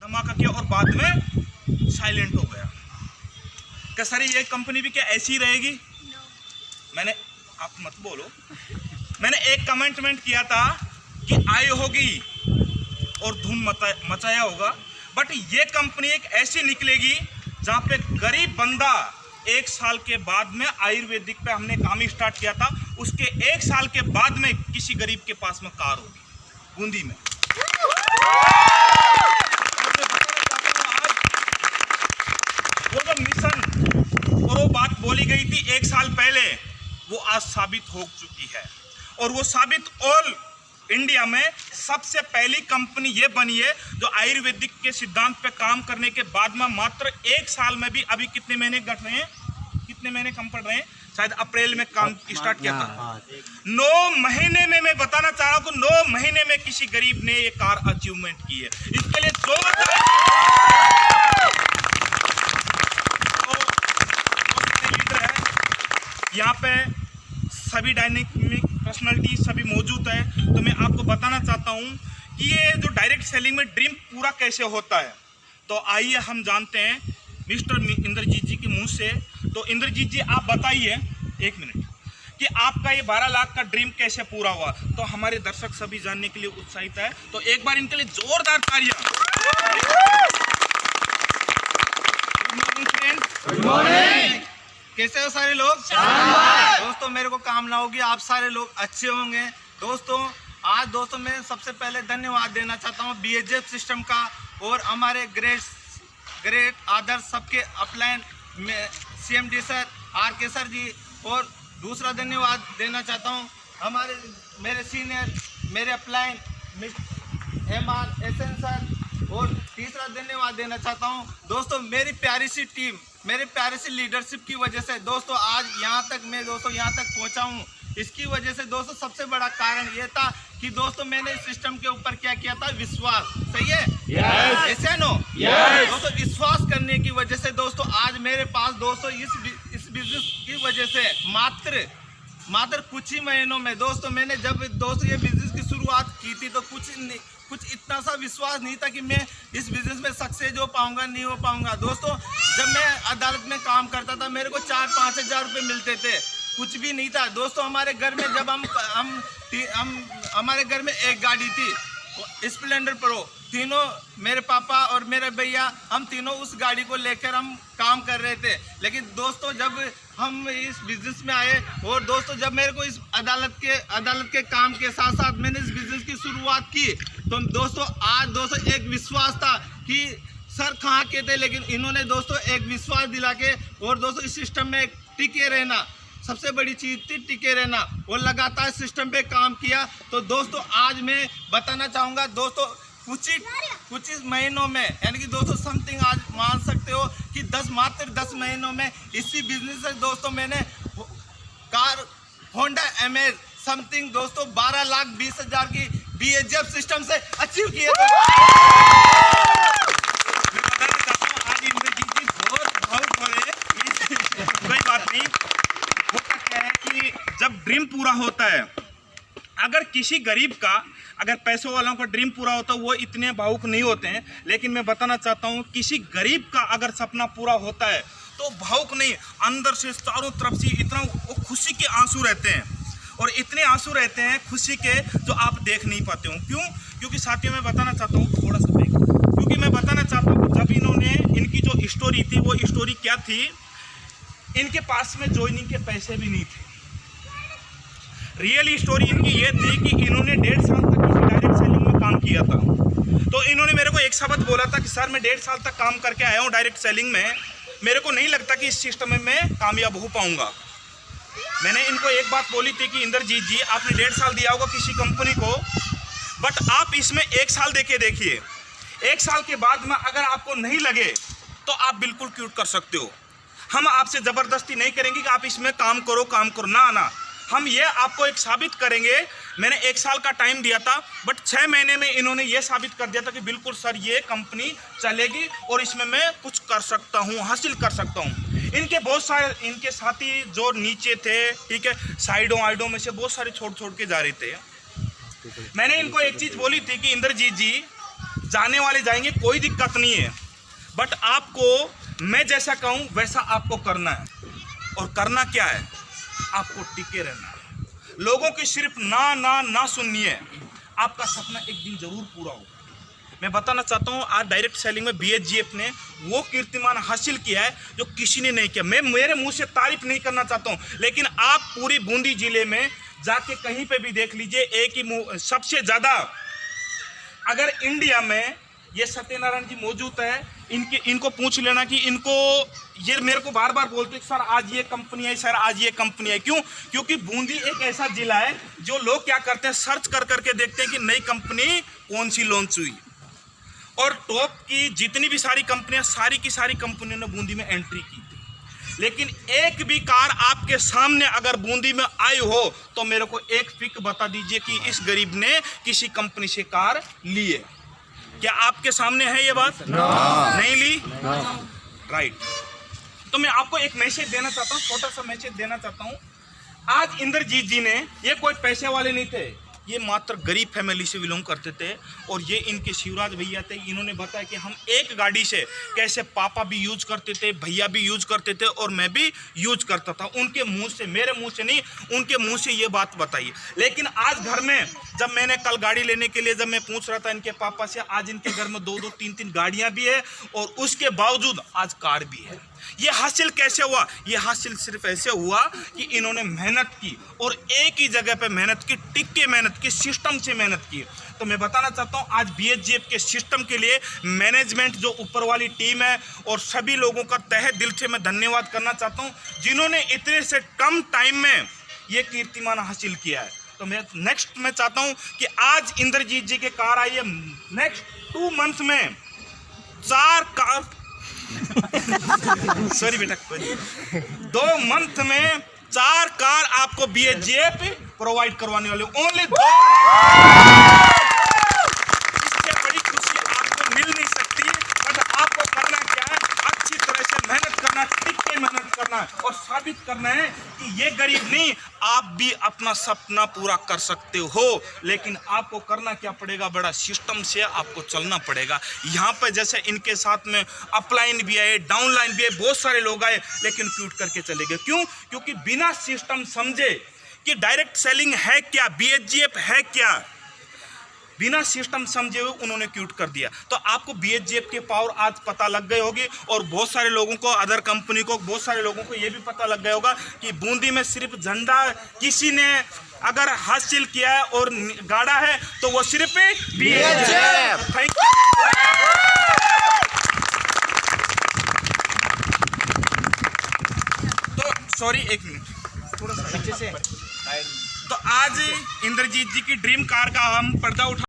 धमाका किया और बाद में साइलेंट हो गया। क्या सर ये कंपनी भी क्या ऐसी ही रहेगी? मैंने, आप मत बोलो, मैंने एक कमेंटमेंट किया था कि आई होगी और धूम मचाया होगा, बट ये कंपनी एक ऐसी निकलेगी जहाँ पे गरीब बंदा 1 साल के बाद में, आयुर्वेदिक पे हमने काम स्टार्ट किया था, उसके 1 साल के बाद में किसी गरीब के पास में कार होगी बूंदी में। वो जो मिशन और वो बात बोली गई थी 1 साल पहले, वो आज साबित हो चुकी है। और वो साबित ऑल इंडिया में सबसे पहली कंपनी ये बनी है जो आयुर्वेदिक के सिद्धांत पे काम करने के बाद में मात्र 1 साल में भी, अभी कितने महीने घट रहे हैं, कितने महीने कम पड़ रहे हैं, शायद अप्रैल में काम स्टार्ट किया था। 9 महीने में, मैं बताना चाह रहा हूँ कि 9 महीने में किसी गरीब ने ये कार अचीवमेंट की है। इसके लिए लीडर है यहाँ पे, सभी डायनेमिक पर्सनालिटी सभी मौजूद है। तो मैं आपको बताना चाहता हूँ कि ये जो डायरेक्ट सेलिंग में ड्रीम पूरा कैसे होता है, तो आइए हम जानते हैं मिस्टर इंद्रजीत जी के मुंह से। तो इंद्रजीत जी आप बताइए 1 मिनट कि आपका ये 12 लाख का ड्रीम कैसे पूरा हुआ। तो हमारे दर्शक सभी जानने के लिए उत्साहित है, तो एक बार इनके लिए जोरदार तालियां। गुड मॉर्निंग, कैसे हो सारे लोग? दोस्तों मेरे को कामना होगी आप सारे लोग अच्छे होंगे। दोस्तों आज दोस्तों मैं सबसे पहले धन्यवाद देना चाहता हूँ BHF सिस्टम का और हमारे ग्रेट आदर्श सबके अपलाइन में CMD सर, RK सर जी, और दूसरा धन्यवाद देना चाहता हूँ मेरे सीनियर, मेरे अपलाइन MR SN सर, और तीसरा धन्यवाद देना चाहता हूँ दोस्तों मेरी प्यारी सी टीम, मेरे प्यारे से लीडरशिप की वजह से दोस्तों आज यहाँ तक मैं दोस्तों यहाँ तक पहुँचा हूँ। इसकी वजह से दोस्तों सबसे बड़ा कारण ये था कि दोस्तों मैंने इस सिस्टम के ऊपर क्या किया था, विश्वास। सही है? ऐसे नो? दोस्तों विश्वास करने की वजह से दोस्तों आज मेरे पास दोस्तों इस बिजनेस की वजह से मात्र कुछ ही महीनों में दोस्तों मैंने जब दोस्तों ये बिजनेस की शुरुआत की थी तो कुछ इतना सा विश्वास नहीं था कि मैं इस बिजनेस में सक्सेस हो पाऊंगा, नहीं हो पाऊंगा। दोस्तों जब मैं अदालत में काम करता था मेरे को 4-5 हज़ार रुपये मिलते थे, कुछ भी नहीं था। दोस्तों हमारे घर में जब हमारे घर में एक गाड़ी थी स्प्लेंडर प्रो, तीनों मेरे पापा और मेरे भैया हम तीनों उस गाड़ी को लेकर हम काम कर रहे थे। लेकिन दोस्तों जब हम इस बिजनेस में आए और दोस्तों जब मेरे को इस अदालत के काम के साथ साथ मैंने इस बिजनेस की शुरुआत की तो दोस्तों आज दोस्तों एक विश्वास था कि सर कहाँ के थे, लेकिन इन्होंने दोस्तों एक विश्वास दिला के और दोस्तों इस सिस्टम में टिके रहना सबसे बड़ी चीज़ थी, टिके रहना और लगातार सिस्टम पे काम किया। तो दोस्तों आज मैं बताना चाहूँगा दोस्तों कुछ ही महीनों में, यानी कि दोस्तों समथिंग आज मान सकते हो कि मात्र 10 महीनों में इसी बिजनेस से दोस्तों मैंने कार होंडा एमेज समथिंग दोस्तों 12,20,000 की BHF सिस्टम से अचीव किए। आज इंद्रजीत जी बहुत भावुक हो रहे हैं, कोई बात नहीं। होता क्या है कि जब ड्रीम पूरा होता है, अगर किसी गरीब का, अगर पैसों वालों का ड्रीम पूरा होता है वो इतने भावुक नहीं होते हैं, लेकिन मैं बताना चाहता हूँ किसी गरीब का अगर सपना पूरा होता है तो भावुक नहीं, अंदर से चारों तरफ से इतना वो खुशी के आंसू रहते हैं, और इतने आंसू रहते हैं खुशी के जो आप देख नहीं पाते हो। क्यों? क्योंकि साथियों मैं बताना चाहता हूँ थोड़ा सा ब्रेक, क्योंकि मैं बताना चाहता हूँ जब इन्होंने, इनकी जो स्टोरी थी वो स्टोरी क्या थी, इनके पास में ज्वाइनिंग के पैसे भी नहीं थे। रियल स्टोरी इनकी ये थी कि इन्होंने 1.5 साल तक किसी डायरेक्ट सेलिंग में काम किया था। तो इन्होंने मेरे को एक शब्द बोला था कि सर मैं 1.5 साल तक काम करके आया हूँ डायरेक्ट सेलिंग में, मेरे को नहीं लगता कि इस सिस्टम में मैं कामयाब हो पाऊंगा। मैंने इनको एक बात बोली थी कि इंद्रजीत जी आपने 1.5 साल दिया होगा किसी कंपनी को, बट आप इसमें 1 साल देके देखिए, 1 साल के बाद में अगर आपको नहीं लगे तो आप बिल्कुल क्विट कर सकते हो। हम आपसे ज़बरदस्ती नहीं करेंगे कि आप इसमें काम करो ना, हम ये आपको एक साबित करेंगे। मैंने 1 साल का टाइम दिया था, बट 6 महीने में इन्होंने ये साबित कर दिया था कि बिल्कुल सर ये कंपनी चलेगी और इसमें मैं कुछ कर सकता हूँ, हासिल कर सकता हूँ। इनके बहुत सारे इनके साथी जो नीचे थे, ठीक है, साइडों में से बहुत सारे छोड़ के जा रहे थे। मैंने इनको एक चीज़ बोली थी कि इंद्रजीत जी जाने वाले जाएंगे, कोई दिक्कत नहीं है, बट आपको मैं जैसा कहूँ वैसा आपको करना है। और करना क्या है, आपको टिके रहना है। लोगों की सिर्फ ना ना ना सुननी है, आपका सपना एक दिन जरूर पूरा होगा। मैं बताना चाहता हूँ, आज डायरेक्ट सेलिंग में BHGF ने वो कीर्तिमान हासिल किया है जो किसी ने नहीं किया। मैं मेरे मुंह से तारीफ नहीं करना चाहता हूँ, लेकिन आप पूरी बूंदी जिले में जाके कहीं पे भी देख लीजिए, एक ही सबसे ज़्यादा अगर इंडिया में ये सत्यनारायण जी मौजूद है, इनको पूछ लेना कि इनको, ये मेरे को बार बार बोलते सर आज ये कंपनी है, सर आज ये कंपनी है। क्यों? क्योंकि बूंदी एक ऐसा जिला है जो लोग क्या करते हैं, सर्च कर करके देखते हैं कि नई कंपनी कौन सी लॉन्च हुई। और टॉप की जितनी भी सारी कंपनियां, सारी की सारी कंपनियों ने बूंदी में एंट्री की थी, लेकिन एक भी कार आपके सामने अगर बूंदी में आई हो तो मेरे को एक पिक बता दीजिए कि इस गरीब ने किसी कंपनी से कार ली है। क्या आपके सामने है ये बात? नहीं ली। राइट। तो मैं आपको एक मैसेज देना चाहता हूँ, छोटा सा मैसेज देना चाहता हूँ। आज इंद्रजीत जी ने, ये कोई पैसे वाले नहीं थे, ये मात्र गरीब फैमिली से बिलोंग करते थे। और ये इनके शिवराज भैया थे, इन्होंने बताया कि हम एक गाड़ी से कैसे पापा भी यूज करते थे, भैया भी यूज करते थे और मैं भी यूज करता था। उनके मुंह से, मेरे मुंह से नहीं, उनके मुंह से ये बात बताई। लेकिन आज घर में जब मैंने कल गाड़ी लेने के लिए जब मैं पूछ रहा था इनके पापा से, आज इनके घर में 2-2 3-3 गाड़ियां भी है और उसके बावजूद आज कार भी है। ये हासिल कैसे हुआ? ये हासिल सिर्फ ऐसे हुआ कि इन्होंने मेहनत की और एक ही जगह पे मेहनत की, टिक के मेहनत की, सिस्टम से मेहनत की। तो मैं बताना चाहता हूँ, आज BHGF के सिस्टम के लिए मैनेजमेंट, जो ऊपर वाली टीम है, और सभी लोगों का तहे दिल से मैं धन्यवाद करना चाहता हूँ जिन्होंने इतने से कम टाइम में ये कीर्तिमान हासिल किया है। तो मैं नेक्स्ट मैं चाहता हूँ कि आज इंद्रजीत जी के कार आई है, नेक्स्ट 2 मंथ में 4 कार सॉरी बेटा, 2 मंथ में 4 कार आपको BHGF प्रोवाइड करवाने वाले, ओनली 2। इससे बड़ी खुशी आपको मिल नहीं सकती। बट आपको करना क्या है, अच्छी तरह से मेहनत करना, टिक के मेहनत करना और साबित करना है कि ये गरीब नहीं, आप भी अपना सपना पूरा कर सकते हो। लेकिन आपको करना क्या पड़ेगा, बड़ा सिस्टम से आपको चलना पड़ेगा। यहाँ पर जैसे इनके साथ में अपलाइन भी आए, डाउनलाइन भी आए, बहुत सारे लोग आए, लेकिन क्यूट करके चले गए। क्यों? क्योंकि बिना सिस्टम समझे कि डायरेक्ट सेलिंग है क्या, BHGF है क्या, बिना सिस्टम समझे हुए उन्होंने क्यूट कर दिया। तो आपको BHGF के पावर आज पता लग गए होगी और बहुत सारे लोगों को, अदर कंपनी को, बहुत सारे लोगों को ये भी पता लग गया होगा कि बूंदी में सिर्फ झंडा किसी ने अगर हासिल किया है और गाड़ा है तो वो सिर्फ BHGF। Thank you. तो सॉरी, एक मिनट, थोड़ा सा अच्छे से। तो आज इंद्रजीत जी की ड्रीम कार का हम पर्दा उठा